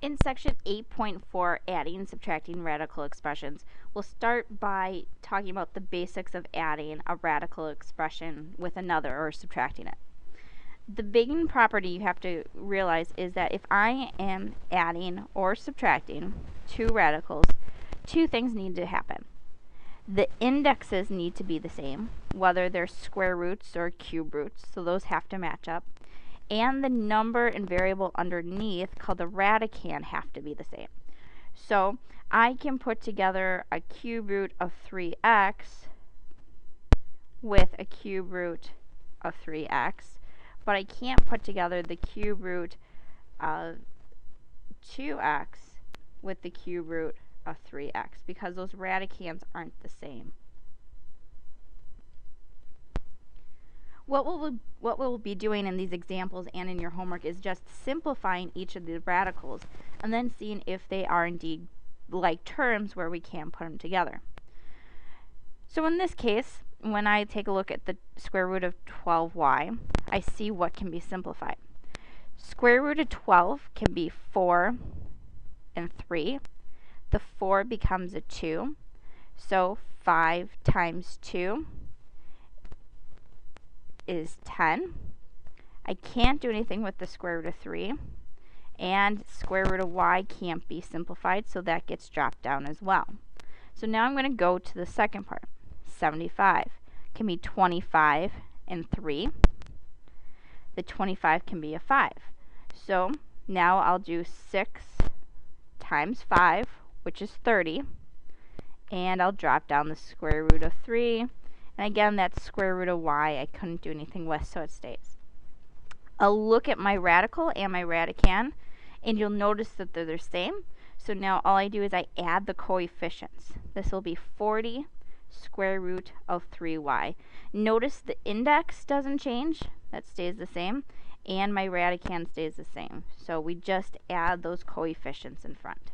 In section 8.4, adding and subtracting radical expressions, we'll start by talking about the basics of adding a radical expression with another or subtracting it. The big property you have to realize is that if I am adding or subtracting two radicals, two things need to happen. The indexes need to be the same, whether they're square roots or cube roots, so those have to match up. And the number and variable underneath, called the radicand, have to be the same. So I can put together a cube root of 3x with a cube root of 3x, but I can't put together the cube root of 2x with the cube root of 3x because those radicands aren't the same. What we'll be doing in these examples and in your homework is just simplifying each of the radicals and then seeing if they are indeed like terms where we can put them together. So in this case, when I take a look at the square root of 12y, I see what can be simplified. Square root of 12 can be 4 and 3. The 4 becomes a 2, so 5 times 2 is 10. I can't do anything with the square root of 3, and square root of y can't be simplified, so that gets dropped down as well. So now I'm going to go to the second part. 75 can be 25 and 3. The 25 can be a 5. So now I'll do 6 times 5, which is 30, and I'll drop down the square root of 3. And again, that's square root of y I couldn't do anything with, so it stays. I'll look at my radical and my radicand, and you'll notice that they're the same. So now all I do is I add the coefficients. This will be 40 square root of 3y. Notice the index doesn't change. That stays the same. And my radicand stays the same. So we just add those coefficients in front.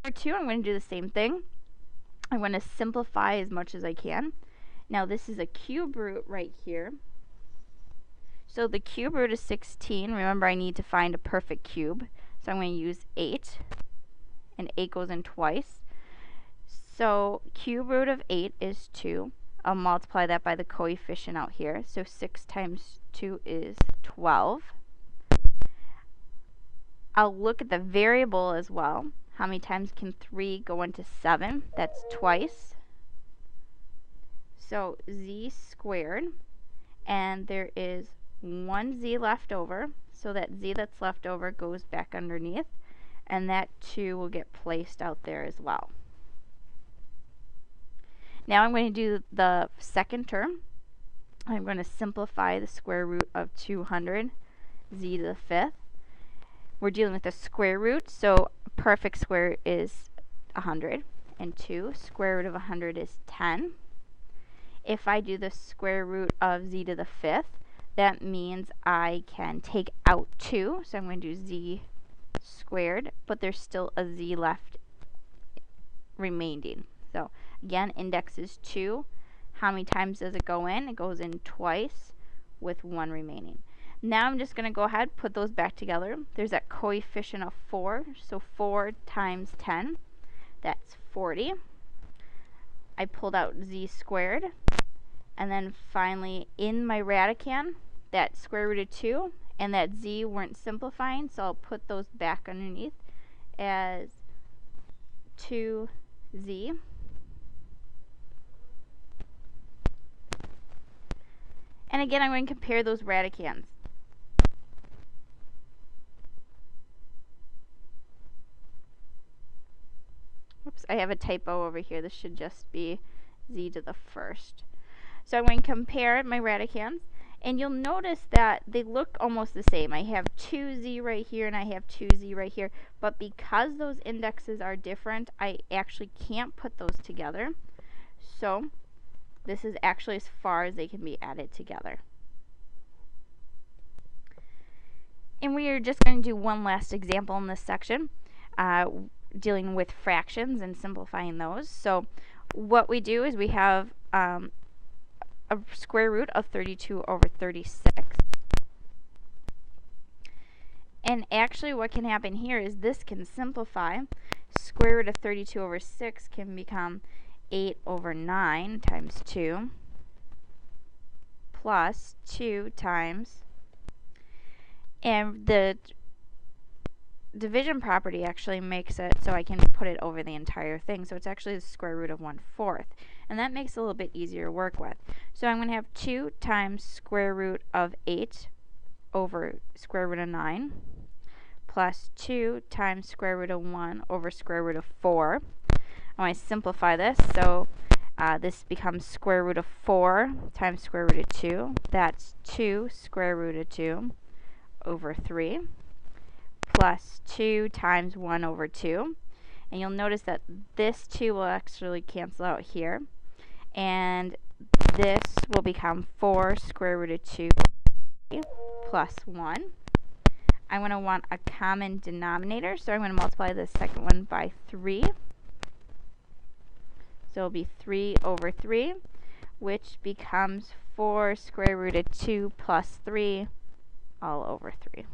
Number 2, I'm going to do the same thing. I'm going to simplify as much as I can. Now this is a cube root right here. So the cube root is 16. Remember, I need to find a perfect cube. So I'm going to use 8. And 8 goes in twice. So cube root of 8 is 2. I'll multiply that by the coefficient out here. So 6 times 2 is 12. I'll look at the variable as well. How many times can 3 go into 7? That's twice. So z squared, and there is one z left over, so that z that's left over goes back underneath, and that 2 will get placed out there as well. Now I'm going to do the second term. I'm going to simplify the square root of 200, z to the 5th. We're dealing with a square root, so perfect square is 100, and 2 square root of 100 is 10. If I do the square root of z to the 5th, that means I can take out 2, so I'm going to do z squared, but there's still a z left remaining. So again, index is 2. How many times does it go in? It goes in twice with 1 remaining. Now I'm just going to go ahead, put those back together. There's that coefficient of 4, so 4 times 10, that's 40. I pulled out z squared, and then finally in my radicand, that square root of 2 and that z weren't simplifying, so I'll put those back underneath as 2z. And again, I'm going to compare those radicands. Oops, I have a typo over here. This should just be z to the 1st. So I'm going to compare my radicands, and you'll notice that they look almost the same. I have 2z right here, and I have 2z right here, but because those indexes are different, I actually can't put those together. So this is actually as far as they can be added together. And we are just going to do one last example in this section, dealing with fractions and simplifying those. So what we do is we have a square root of 32 over 36. And actually what can happen here is this can simplify. Square root of 32 over 6 can become 8 over 9 times 2 plus 2 times, and the division property actually makes it so I can put it over the entire thing. So it's actually the square root of 1/4. And that makes it a little bit easier to work with. So I'm going to have 2 times square root of 8 over square root of 9 plus 2 times square root of 1 over square root of 4. I want to simplify this, so this becomes square root of 4 times square root of 2. That's 2 square root of 2 over 3 plus 2 times 1 over 2. And you'll notice that this 2 will actually cancel out here. And this will become 4 square root of 2 plus 1. I'm going to want a common denominator, so I'm going to multiply the second one by 3. So it'll be 3 over 3, which becomes 4 square root of 2 plus 3 all over 3.